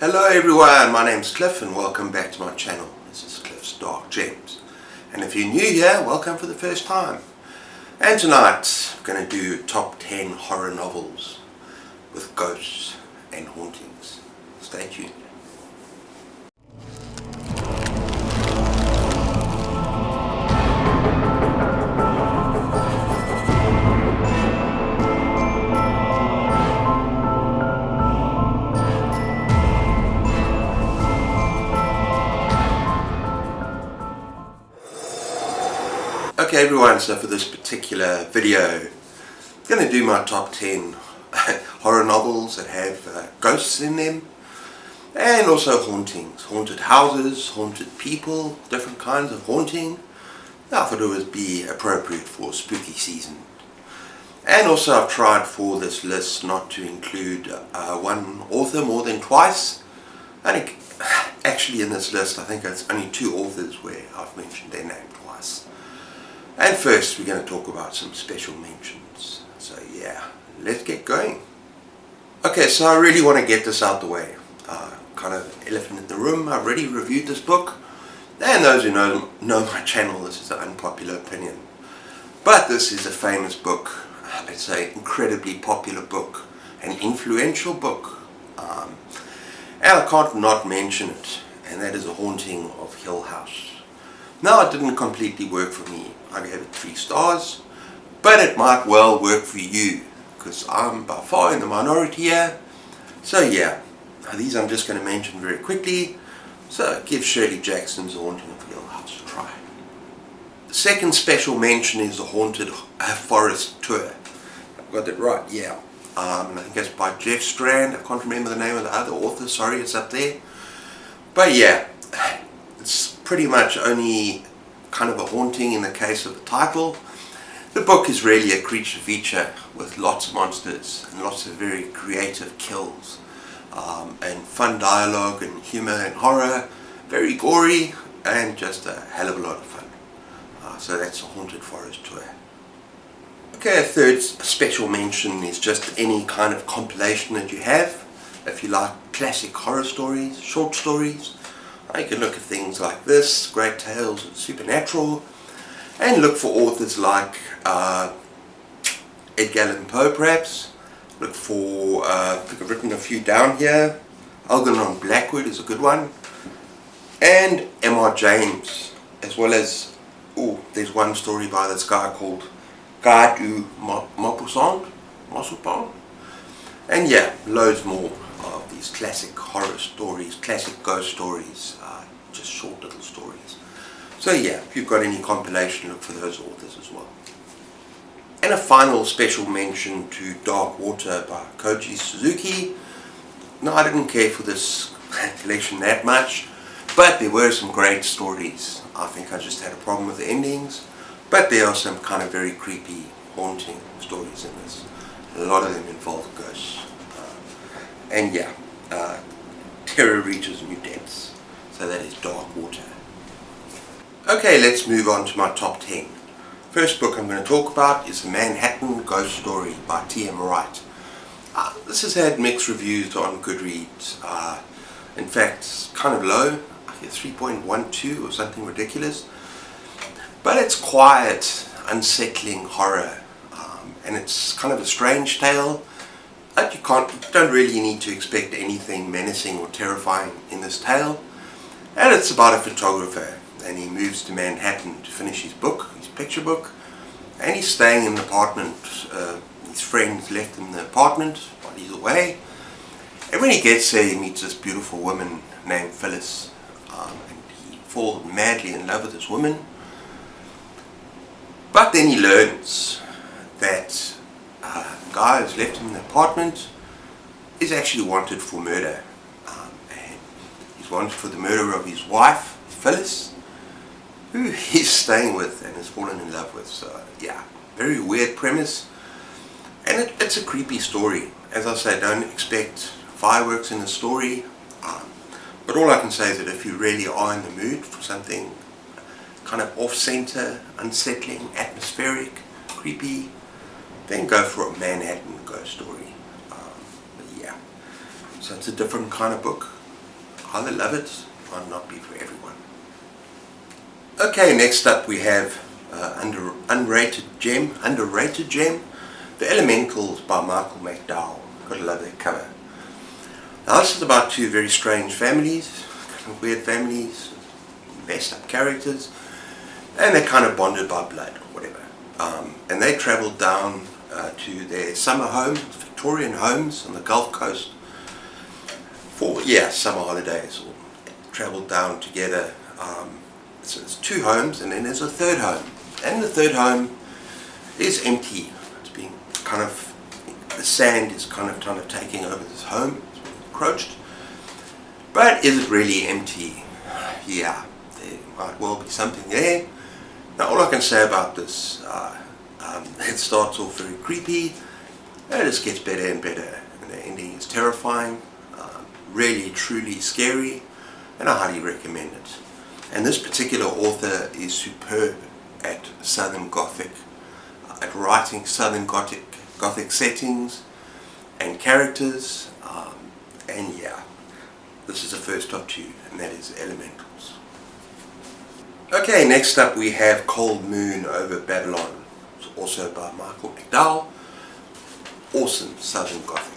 Hello everyone, my name's Cliff and welcome back to my channel. This is Cliff's Dark Gems. And if you're new here, welcome for the first time. And tonight I'm going to do top 10 horror novels with ghosts and hauntings. Stay tuned. Okay everyone, so for this particular video I'm going to do my top 10 horror novels that have ghosts in them and also hauntings, haunted houses, haunted people, different kinds of haunting. I thought it would be appropriate for spooky season. And also I've tried for this list not to include one author more than twice. Actually in this list I think it's only two authors where I've mentioned their name twice. And first we're going to talk about some special mentions. So yeah, let's get going. Okay, so I really want to get this out the way. Kind of elephant in the room, I've already reviewed this book. And those who know my channel, this is an unpopular opinion. But this is a famous book. It's an incredibly popular book. An influential book. And I can't not mention it. And that is A Haunting of Hill House. Now it didn't completely work for me. I gave it 3 stars, but it might well work for you, because I'm by far in the minority here. So yeah, these I'm just going to mention very quickly. So give Shirley Jackson's A Haunting of Hill House a try. The second special mention is The Haunted Forest Tour. I've got that right, yeah. And I think it's by Jeff Strand. I can't remember the name of the other author, sorry, it's up there. But yeah, it's pretty much only kind of a haunting in the case of the title. The book is really a creature feature with lots of monsters and lots of very creative kills and fun dialogue and humour and horror, very gory and just a hell of a lot of fun. So that's A Haunted Forest Tour. Okay, a third special mention is just any kind of compilation that you have. If you like classic horror stories, short stories, you can look at things like this, Great Tales of Supernatural, and look for authors like Edgar Allan Poe perhaps. Look for, I think I've written a few down here. Algernon Blackwood is a good one. And M.R. James, as well as, there's one story by this guy called Guy du Maupassant. And yeah, loads more of these classic horror stories, classic ghost stories, just short little stories. So yeah, if you've got any compilation, look for those authors as well. And a final special mention to Dark Water by Koji Suzuki. No, I didn't care for this collection that much, but there were some great stories. I think I just had a problem with the endings, but there are some kind of very creepy, haunting stories in this. A lot of them involve ghosts. And yeah, terror reaches new depths. So that is Dark Water. Okay, let's move on to my top 10. First book I'm going to talk about is The Manhattan Ghost Story by T.M. Wright. This has had mixed reviews on Goodreads. In fact, it's kind of low, I think 3.12 or something ridiculous. But it's quiet, unsettling horror. And it's kind of a strange tale. But you don't really need to expect anything menacing or terrifying in this tale. And it's about a photographer, and he moves to Manhattan to finish his book, his picture book, and he's staying in an apartment. His friends left him in the apartment while he's away, and when he gets there he meets this beautiful woman named Phyllis, and he falls madly in love with this woman. But then he learns that the guy who's left him in the apartment is actually wanted for murder. And he's wanted for the murder of his wife, Phyllis, who he's staying with and has fallen in love with. So yeah, very weird premise. And it's a creepy story. As I say, don't expect fireworks in the story. But all I can say is that if you really are in the mood for something kind of off-center, unsettling, atmospheric, creepy, then go for A Manhattan Ghost Story. But yeah, so it's a different kind of book. either love it, might not be for everyone. Okay, next up we have underrated gem, The Elementals by Michael McDowell. Gotta love that cover. Now this is about two very strange families, kind of weird families, messed up characters, and they're kind of bonded by blood or whatever. And they travelled down to their summer home, Victorian homes on the Gulf Coast for summer holidays, or travelled down together. So there's two homes, and then there's a third home, and the third home is empty. It's been kind of, the sand is kind of taking over this home. It's been encroached, but is it really empty? Yeah, there might well be something there. Now all I can say about this, it starts off very creepy, and it just gets better and better, and the ending is terrifying, really truly scary, and I highly recommend it. And this particular author is superb at Southern Gothic, at writing Southern Gothic settings and characters, and yeah, this is the first of two, and that is Elementals. Okay, next up we have Cold Moon Over Babylon, it's also by Michael McDowell. Awesome Southern Gothic.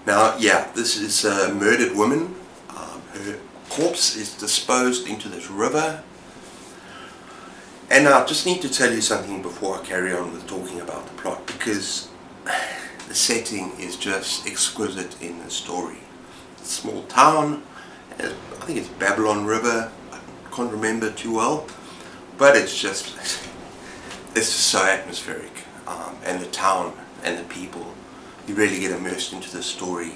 Now yeah, this is a murdered woman. Her corpse is disposed into this river, and I just need to tell you something before I carry on with talking about the plot, because the setting is just exquisite in the story. It's a small town, I think it's Babylon River, I can't remember too well, but it's just so atmospheric, and the town and the people, you really get immersed into the story.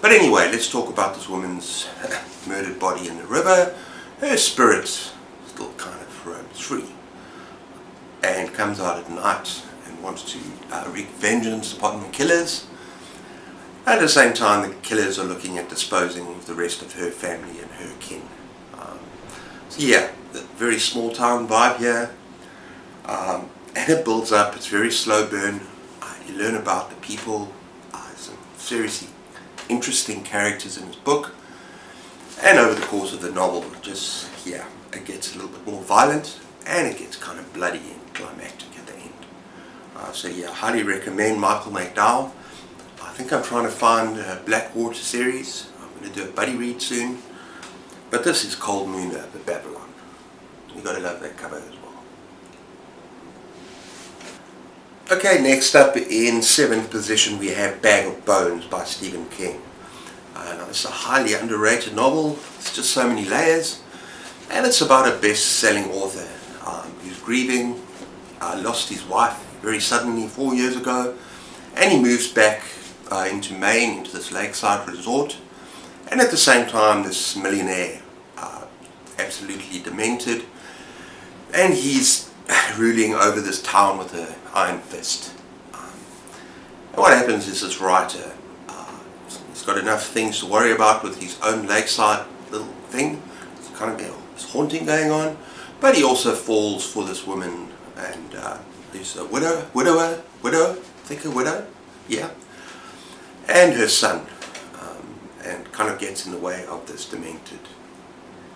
But anyway, let's talk about this woman's murdered body in the river. Her spirit still kind of roams free and comes out at night and wants to wreak vengeance upon the killers. At the same time, the killers are looking at disposing of the rest of her family and her kin. So yeah, the very small town vibe here, and it builds up. It's very slow burn. You learn about the people, some seriously interesting characters in this book, and over the course of the novel, it gets a little bit more violent, and it gets kind of bloody and climactic at the end. So yeah, highly recommend Michael McDowell. I think I'm trying to find a Blackwater series. I'm going to do a buddy read soon, but this is Cold Moon Over Babylon. You got to love that cover as well. Okay, next up in 7th position we have Bag of Bones by Stephen King. Now it's a highly underrated novel. It's just so many layers, and it's about a best-selling author who's grieving, lost his wife very suddenly 4 years ago, and he moves back into Maine, into this lakeside resort, and at the same time this millionaire, absolutely demented, and he's ruling over this town with an iron fist. And what happens is this writer, he's got enough things to worry about with his own lakeside little thing. It's kind of this haunting going on, but he also falls for this woman, and there's a widower, think a widow, yeah, and her son, and kind of gets in the way of this demented,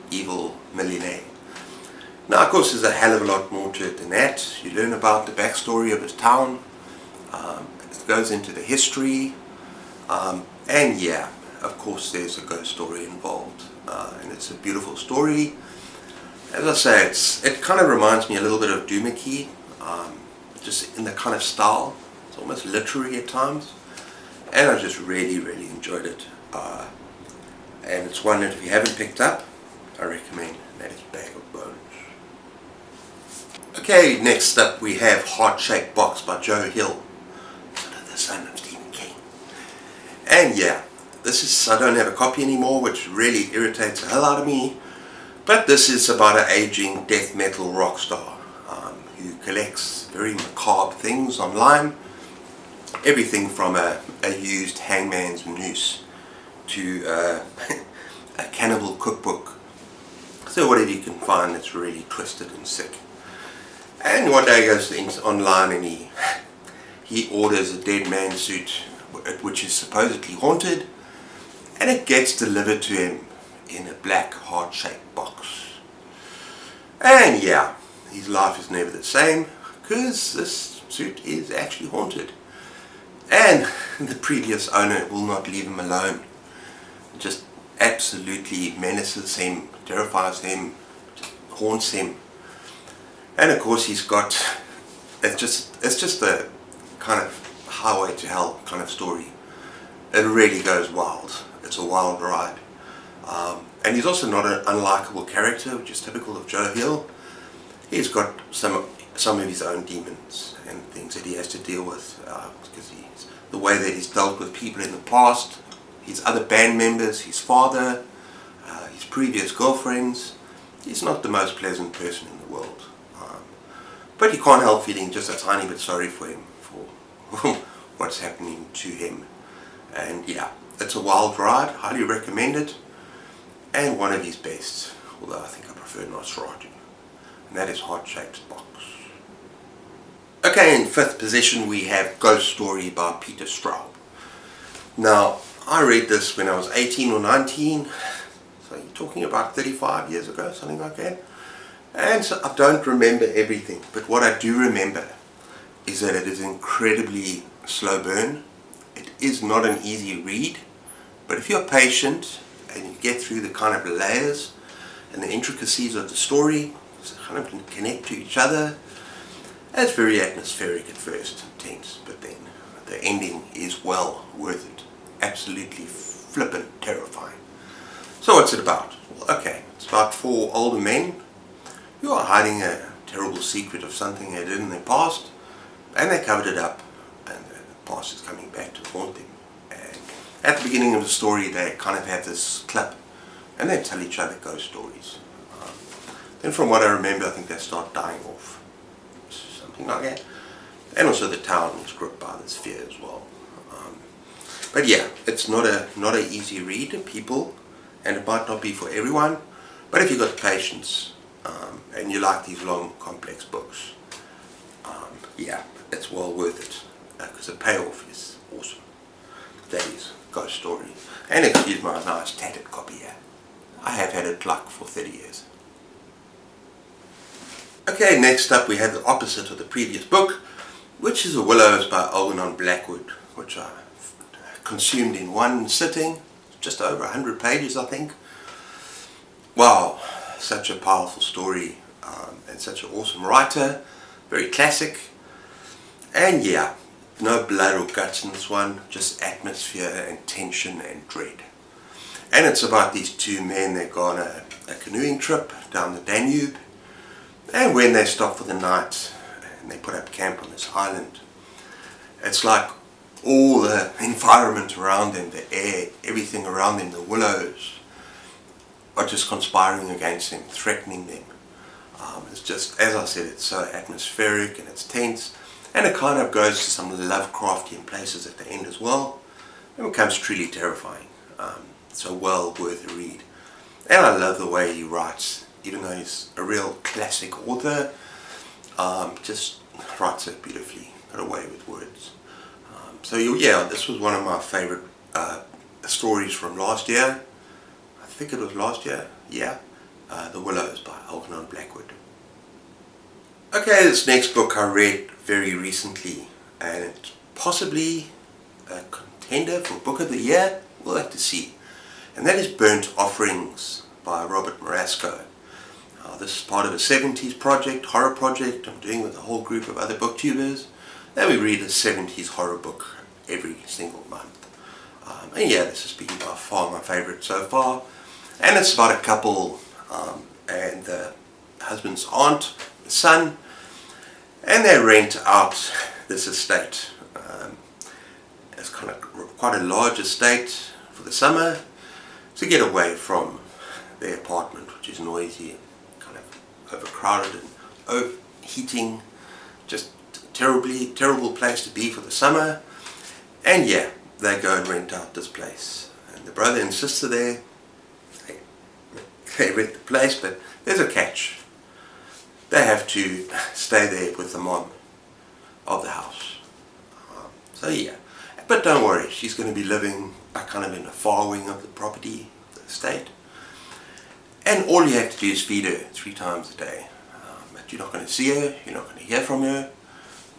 evil millionaire. Now, of course, there's a hell of a lot more to it than that. You learn about the backstory of his town. It goes into the history. And yeah, of course, there's a ghost story involved. And it's a beautiful story. As I say, it kind of reminds me a little bit of Doomickey, just in the kind of style. It's almost literary at times. And I just really, really enjoyed it. And it's one that if you haven't picked up, I recommend. That is Bag of Bones. Okay, next up we have Heart-Shaped Box by Joe Hill, sort of the son of Stephen King. And yeah, I don't have a copy anymore, which really irritates the hell out of me, but this is about an aging death metal rock star who collects very macabre things online, everything from a used hangman's noose to a cannibal cookbook, so whatever you can find that's really twisted and sick. And one day he goes online and he orders a dead man suit which is supposedly haunted, and it gets delivered to him in a black heart-shaped box. And yeah, his life is never the same because this suit is actually haunted. And the previous owner will not leave him alone. Just absolutely menaces him, terrifies him, haunts him. And of course he's got, it's just a kind of highway to hell kind of story. It really goes wild. It's a wild ride. And he's also not an unlikable character, which is typical of Joe Hill. He's got some of his own demons and things that he has to deal with, because the way that he's dealt with people in the past, his other band members, his father, his previous girlfriends. He's not the most pleasant person in the world. But you can't help feeling just a tiny bit sorry for him, for what's happening to him. And yeah, it's a wild ride, highly recommend it. And one of his best, although I think I prefer Nosferatu, and that is Heart-Shaped Box. Okay, in fifth position we have Ghost Story by Peter Straub. Now, I read this when I was 18 or 19, so you're talking about 35 years ago, something like that. And so I don't remember everything, but what I do remember is that it is incredibly slow burn. It is not an easy read, but if you're patient and you get through the kind of layers and the intricacies of the story, so kind of connect to each other, it's very atmospheric at first, tense, but then the ending is well worth it. Absolutely flippin' terrifying. So what's it about? Well, okay, it's about 4 older men who are hiding a terrible secret of something they did in their past, and they covered it up, and the past is coming back to haunt them. And at the beginning of the story they kind of have this clip, and they tell each other ghost stories. Then from what I remember, I think they start dying off, something like that. And also the town is gripped by this fear as well. But yeah, it's not an easy read, people, and it might not be for everyone. But if you've got patience and you like these long, complex books, yeah, it's well worth it because the payoff is awesome. That is Ghost Story. And excuse my nice tattered copy here. I have had it like for 30 years. Okay, next up we have the opposite of the previous book, which is The Willows by Algernon Blackwood, which I consumed in one sitting, just over 100 pages I think. Wow, such a powerful story, and such an awesome writer, very classic. And yeah, no blood or guts in this one, just atmosphere and tension and dread. And it's about these 2 men that go on a canoeing trip down the Danube, and when they stop for the night and they put up camp on this island, it's like all the environment around them, the air, everything around them, the willows, are just conspiring against them, threatening them. It's just, as I said, it's so atmospheric and it's tense, and it kind of goes to some Lovecraftian places at the end as well. It becomes truly terrifying. So well worth a read. And I love the way he writes, even though he's a real classic author, just writes it beautifully, got away with words. So yeah, this was one of my favourite stories from last year. I think it was last year, yeah. The Willows by Algernon Blackwood. Okay, this next book I read very recently, and it's possibly a contender for Book of the Year, we'll have to see. And that is Burnt Offerings by Robert Marasco. This is part of a 70s project, horror project I'm doing with a whole group of other booktubers. And we read a 70s horror book every single month. And yeah, this has been by far my favourite so far. And it's about a couple and the husband's aunt, the son, and they rent out this estate. It's kind of quite a large estate for the summer to get away from their apartment, which is noisy, kind of overcrowded and overheating, just terrible place to be for the summer. And yeah, they go and rent out this place, and the brother and sister there, they rent the place, but there's a catch. They have to stay there with the mom of the house. So yeah, But don't worry, she's going to be living kind of in the far wing of the property, the estate. And all you have to do is feed her 3 times a day. But you're not going to see her, you're not going to hear from her.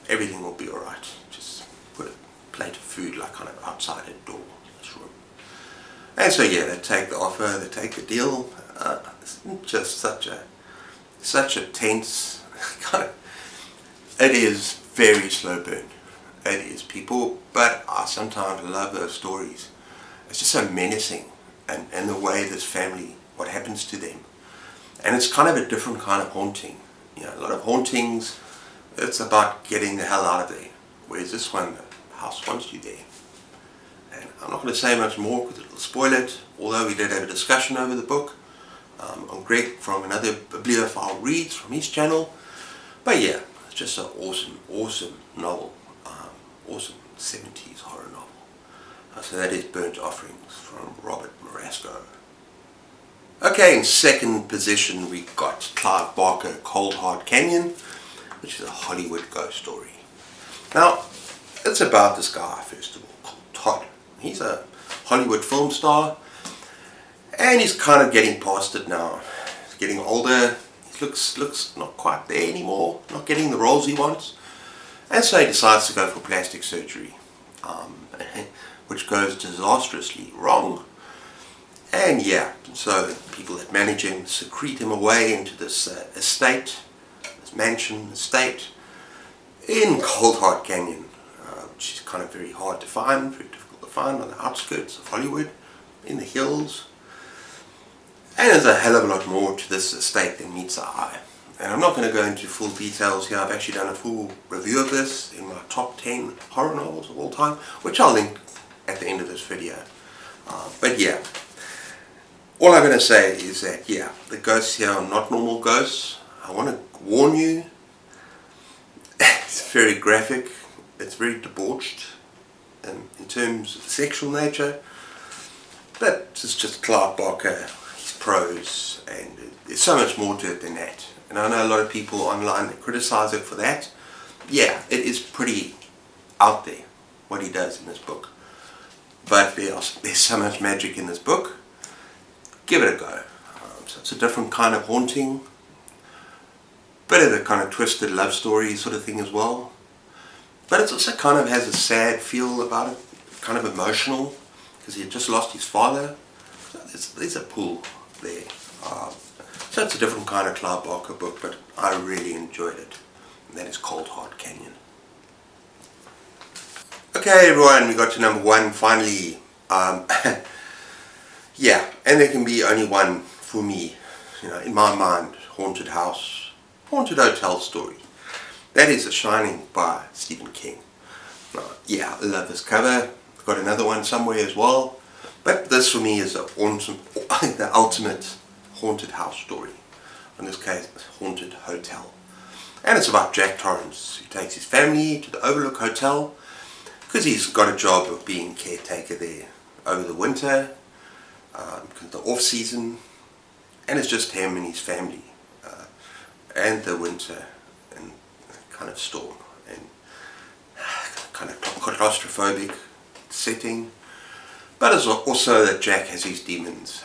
Everything will be alright. Just put a plate of food like kind of outside her door in this room. And so yeah, they take the offer, they take the deal. It's just such a tense kind of, it is very slow burn. It is, people, but I sometimes love those stories. It's just so menacing, and the way this family, what happens to them. And it's kind of a different kind of haunting. You know, a lot of hauntings, it's about getting the hell out of there. Whereas this one, the house wants you there. And I'm not going to say much more because it'll spoil it, although we did have a discussion over the book on Greg from another Bibliophile Reads from his channel. But yeah, it's just an awesome novel. Awesome 70s horror novel. So that is Burnt Offerings from Robert Marasco. Okay, in second position we got Clive Barker, Cold Hard Canyon, which is a Hollywood ghost story. Now, it's about this guy, first of all, called Todd. He's a Hollywood film star, and he's kind of getting past it now. He's getting older, he looks not quite there anymore, not getting the roles he wants. And so he decides to go for plastic surgery, which goes disastrously wrong. And yeah, so the people that manage him secrete him away into this estate, this mansion estate in Cold Hard Canyon, which is kind of very hard to find, very difficult to find on the outskirts of Hollywood, in the hills. And there's a hell of a lot more to this estate than meets the eye. And I'm not going to go into full details here. I've actually done a full review of this in my top 10 horror novels of all time, which I'll link at the end of this video. But yeah, all I'm going to say is that, yeah, the ghosts here are not normal ghosts. I want to warn you, it's very graphic, it's very debauched in terms of the sexual nature, but it's just Clive Barker, his prose, and there's so much more to it than that. And I know a lot of people online that criticize it for that. Yeah, it is pretty out there, what he does in this book. But there's so much magic in this book. Give it a go. So it's a different kind of haunting. Bit of a kind of twisted love story sort of thing as well. But it also kind of has a sad feel about it. Kind of emotional, because he had just lost his father. So there's a pull there. So it's a different kind of Clive Barker book, but I really enjoyed it. And that is Cold Hard Canyon. Okay everyone, we got to number 1 finally. Yeah, and there can be only one for me, you know, in my mind, haunted house, haunted hotel story. That is The Shining by Stephen King. Yeah, I love this cover. I've got another one somewhere as well. But this for me is the ultimate haunted house story. In this case, haunted hotel. And it's about Jack Torrance, who takes his family to the Overlook Hotel because he's got a job of being caretaker there over the winter, because the off season, and it's just him and his family, and the winter and kind of storm and kind of claustrophobic setting. But it's also that Jack has his demons.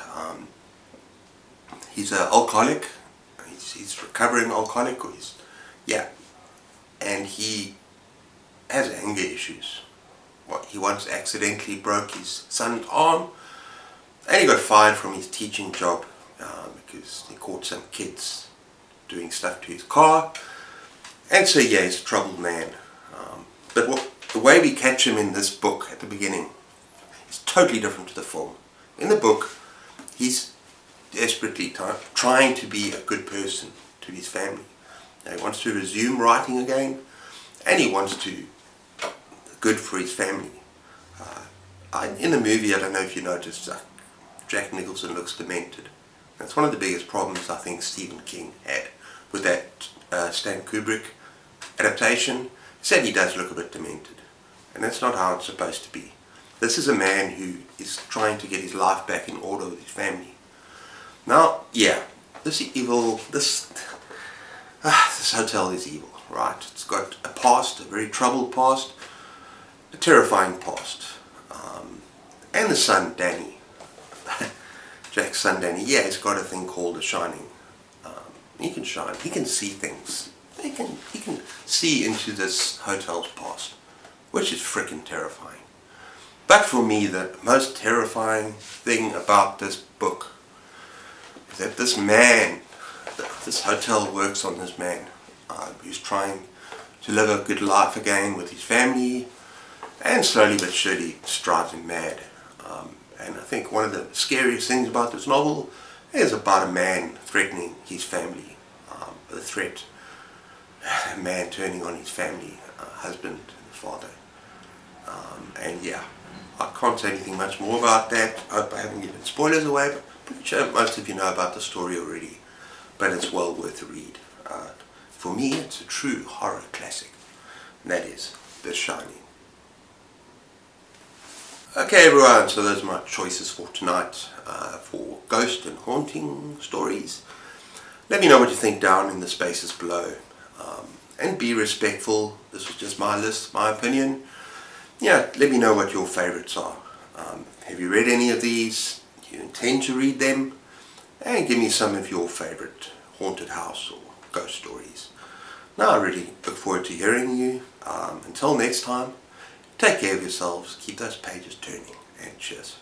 He's an alcoholic. He's recovering alcoholic, or and he has anger issues. He once accidentally broke his son's arm, and he got fired from his teaching job because he caught some kids doing stuff to his car. And so yeah, he's a troubled man. But the way we catch him in this book at the beginning is totally different to the film. In the book, he's desperately trying to be a good person to his family. He wants to resume writing again, and he wants to good for his family. In the movie, I don't know if you noticed, Jack Nicholson looks demented. That's one of the biggest problems I think Stephen King had with that Stan Kubrick adaptation. He said he does look a bit demented, and that's not how it's supposed to be. This is a man who is trying to get his life back in order with his family. Now, yeah, this hotel is evil, right? It's got a past, a very troubled past, a terrifying past. And the son, Danny. Jack's son, Danny, yeah, he's got a thing called The Shining. He can shine. He can see things. He can see into this hotel's past, which is freaking terrifying. But for me, the most terrifying thing about this book is that this man, this hotel works on this man who's trying to live a good life again with his family, and slowly but surely it drives him mad. And I think one of the scariest things about this novel is about a man threatening his family. The threat, a man turning on his family, husband and father. And yeah, I can't say anything much more about that. I hope I haven't given spoilers away, but I'm pretty sure most of you know about the story already. But it's well worth a read. For me, it's a true horror classic, and that is The Shining. Okay everyone, so those are my choices for tonight for Ghost and Haunting stories. Let me know what you think down in the spaces below, and be respectful. This was just my list, my opinion. Yeah, let me know what your favourites are. Have you read any of these? Do you intend to read them? And give me some of your favourite haunted house or ghost stories. Now I really look forward to hearing you. Until next time, take care of yourselves, keep those pages turning, and cheers.